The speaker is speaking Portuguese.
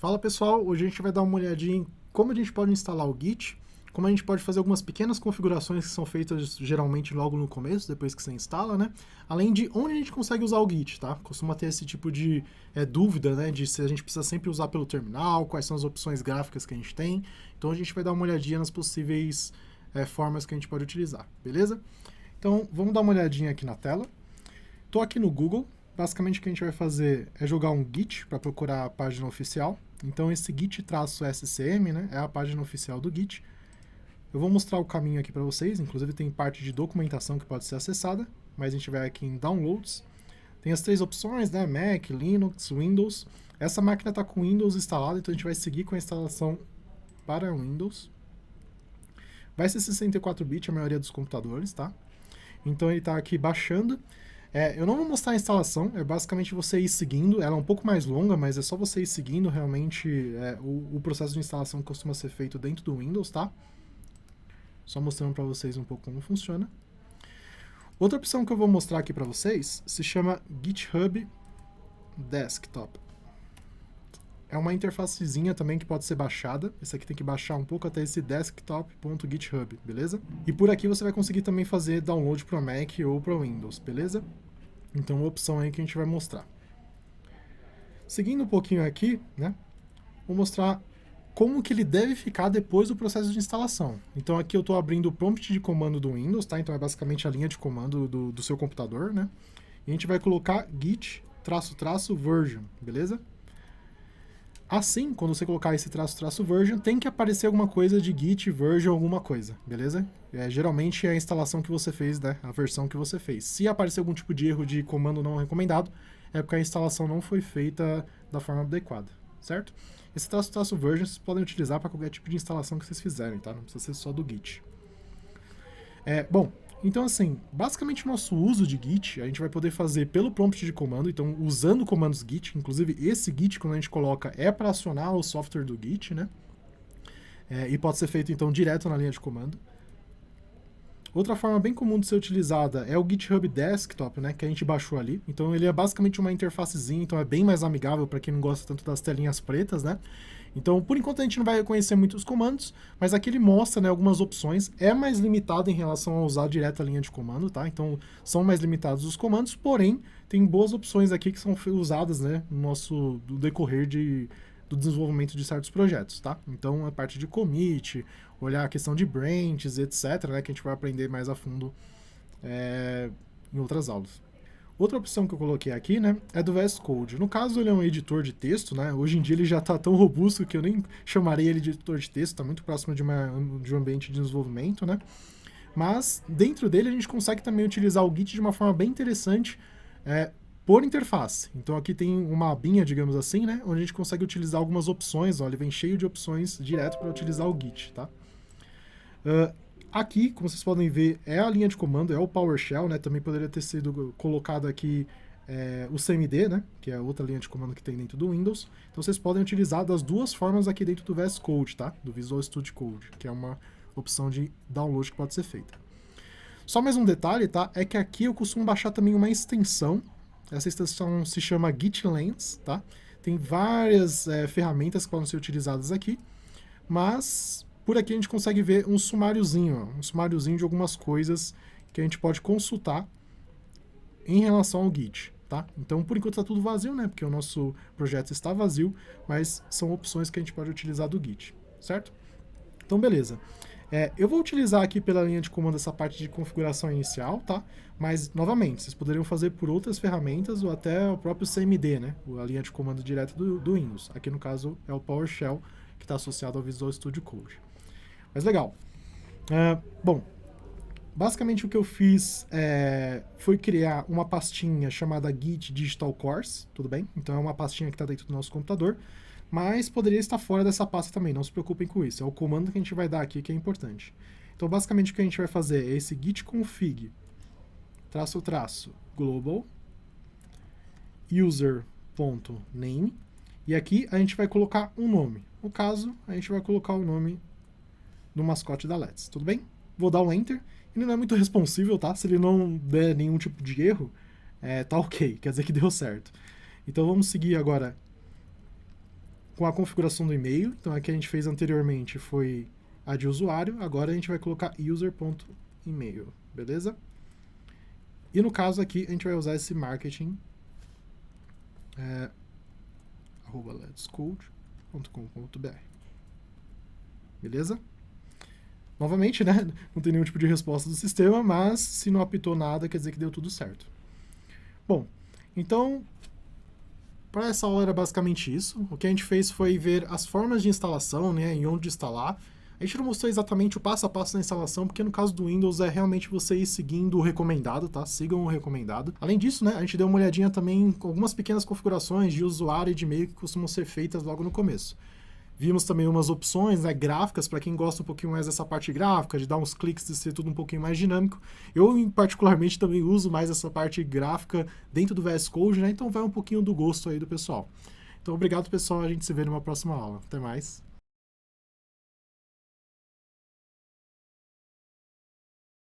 Fala pessoal, hoje a gente vai dar uma olhadinha em como a gente pode instalar o Git, como a gente pode fazer algumas pequenas configurações que são feitas geralmente logo no começo, depois que você instala, né? Além de onde a gente consegue usar o Git, tá? Costuma ter esse tipo de dúvida, né? De se a gente precisa sempre usar pelo terminal, quais são as opções gráficas que a gente tem. Então a gente vai dar uma olhadinha nas possíveis formas que a gente pode utilizar, beleza? Então vamos dar uma olhadinha aqui na tela. Estou aqui no Google. Basicamente o que a gente vai fazer é jogar um Git para procurar a página oficial. Então esse git-scm, né, é a página oficial do Git. Eu vou mostrar o caminho aqui para vocês, inclusive tem parte de documentação que pode ser acessada, mas a gente vai aqui em Downloads. Tem as três opções, né, Mac, Linux, Windows. Essa máquina está com Windows instalado, então a gente vai seguir com a instalação para Windows. Vai ser 64 bits a maioria dos computadores, tá? Então ele está aqui baixando. Eu não vou mostrar a instalação, é basicamente você ir seguindo, ela é um pouco mais longa, mas é só você ir seguindo realmente o processo de instalação que costuma ser feito dentro do Windows, tá? Só mostrando para vocês um pouco como funciona. Outra opção que eu vou mostrar aqui para vocês se chama GitHub Desktop. É uma interfacezinha também que pode ser baixada. Esse aqui tem que baixar um pouco até esse desktop.github, beleza? E por aqui você vai conseguir também fazer download para Mac ou para Windows, beleza? Então, uma opção aí que a gente vai mostrar. Seguindo um pouquinho aqui, né? Vou mostrar como que ele deve ficar depois do processo de instalação. Então, aqui eu estou abrindo o prompt de comando do Windows, tá? Então, é basicamente a linha de comando do seu computador, né? E a gente vai colocar git --version, beleza? Assim, quando você colocar esse --version, tem que aparecer alguma coisa de git version alguma coisa, beleza? Geralmente é a instalação que você fez, né? A versão que você fez. Se aparecer algum tipo de erro de comando não recomendado, é porque a instalação não foi feita da forma adequada, certo? Esse --version vocês podem utilizar para qualquer tipo de instalação que vocês fizerem, tá? Não precisa ser só do git. Bom, então assim, basicamente o nosso uso de git, a gente vai poder fazer pelo prompt de comando, então usando comandos git, inclusive esse git quando a gente coloca é para acionar o software do git, né? E pode ser feito então direto na linha de comando. Outra forma bem comum de ser utilizada é o GitHub Desktop, né, que a gente baixou ali. Então ele é basicamente uma interfacezinha, então é bem mais amigável para quem não gosta tanto das telinhas pretas, né? Então, por enquanto a gente não vai reconhecer muitos comandos, mas aqui ele mostra, né, algumas opções. É mais limitado em relação a usar direto a linha de comando, tá? Então, são mais limitados os comandos, porém, tem boas opções aqui que são usadas, né, do decorrer do desenvolvimento de certos projetos, tá? Então, a parte de commit, olhar a questão de branches, etc., né, que a gente vai aprender mais a fundo em outras aulas. Outra opção que eu coloquei aqui, né, é do VS Code. No caso, ele é um editor de texto, né? Hoje em dia ele já está tão robusto que eu nem chamaria ele de editor de texto, está muito próximo de um ambiente de desenvolvimento, né? Mas dentro dele a gente consegue também utilizar o Git de uma forma bem interessante por interface. Então aqui tem uma abinha, digamos assim, né, onde a gente consegue utilizar algumas opções. Ó, ele vem cheio de opções direto para utilizar o Git, tá? Aqui, como vocês podem ver, é a linha de comando, é o PowerShell, né? Também poderia ter sido colocado aqui o CMD, né? Que é a outra linha de comando que tem dentro do Windows. Então vocês podem utilizar das duas formas aqui dentro do VS Code, tá? Do Visual Studio Code, que é uma opção de download que pode ser feita. Só mais um detalhe, tá? É que aqui eu costumo baixar também uma extensão. Essa extensão se chama GitLens, tá? Tem várias ferramentas que podem ser utilizadas aqui, mas por aqui a gente consegue ver um sumáriozinho de algumas coisas que a gente pode consultar em relação ao Git, tá? Então, por enquanto está tudo vazio, né? Porque o nosso projeto está vazio, mas são opções que a gente pode utilizar do Git, certo? Então, beleza. Eu vou utilizar aqui pela linha de comando essa parte de configuração inicial, tá? Mas, novamente, vocês poderiam fazer por outras ferramentas ou até o próprio CMD, né? A linha de comando direto do Windows. Aqui, no caso, é o PowerShell, que está associado ao Visual Studio Code. Mas legal. Bom, basicamente o que eu fiz foi criar uma pastinha chamada Git Digital Course, tudo bem? Então é uma pastinha que está dentro do nosso computador, mas poderia estar fora dessa pasta também, não se preocupem com isso. É o comando que a gente vai dar aqui que é importante. Então basicamente o que a gente vai fazer é esse git config --global user.name e aqui a gente vai colocar um nome. No caso, a gente vai colocar o nome do mascote da Let's, tudo bem? Vou dar um Enter. Ele não é muito responsível, tá? Se ele não der nenhum tipo de erro, tá ok, quer dizer que deu certo. Então vamos seguir agora com a configuração do e-mail. Então, a que a gente fez anteriormente foi a de usuário, agora a gente vai colocar user.email, beleza? E no caso aqui, a gente vai usar esse marketing @letscode.com.br. Beleza? Novamente, né? Não tem nenhum tipo de resposta do sistema, mas se não apitou nada, quer dizer que deu tudo certo. Bom, então, para essa aula era basicamente isso. O que a gente fez foi ver as formas de instalação, né, e onde instalar. A gente não mostrou exatamente o passo a passo da instalação, porque no caso do Windows é realmente você ir seguindo o recomendado, tá? Sigam o recomendado. Além disso, né, a gente deu uma olhadinha também com algumas pequenas configurações de usuário e de e-mail que costumam ser feitas logo no começo. Vimos também umas opções, né, gráficas, para quem gosta um pouquinho mais dessa parte gráfica, de dar uns cliques e ser tudo um pouquinho mais dinâmico. Eu, particularmente, também uso mais essa parte gráfica dentro do VS Code, né? Então vai um pouquinho do gosto aí do pessoal. Então, obrigado, pessoal. A gente se vê numa próxima aula. Até mais.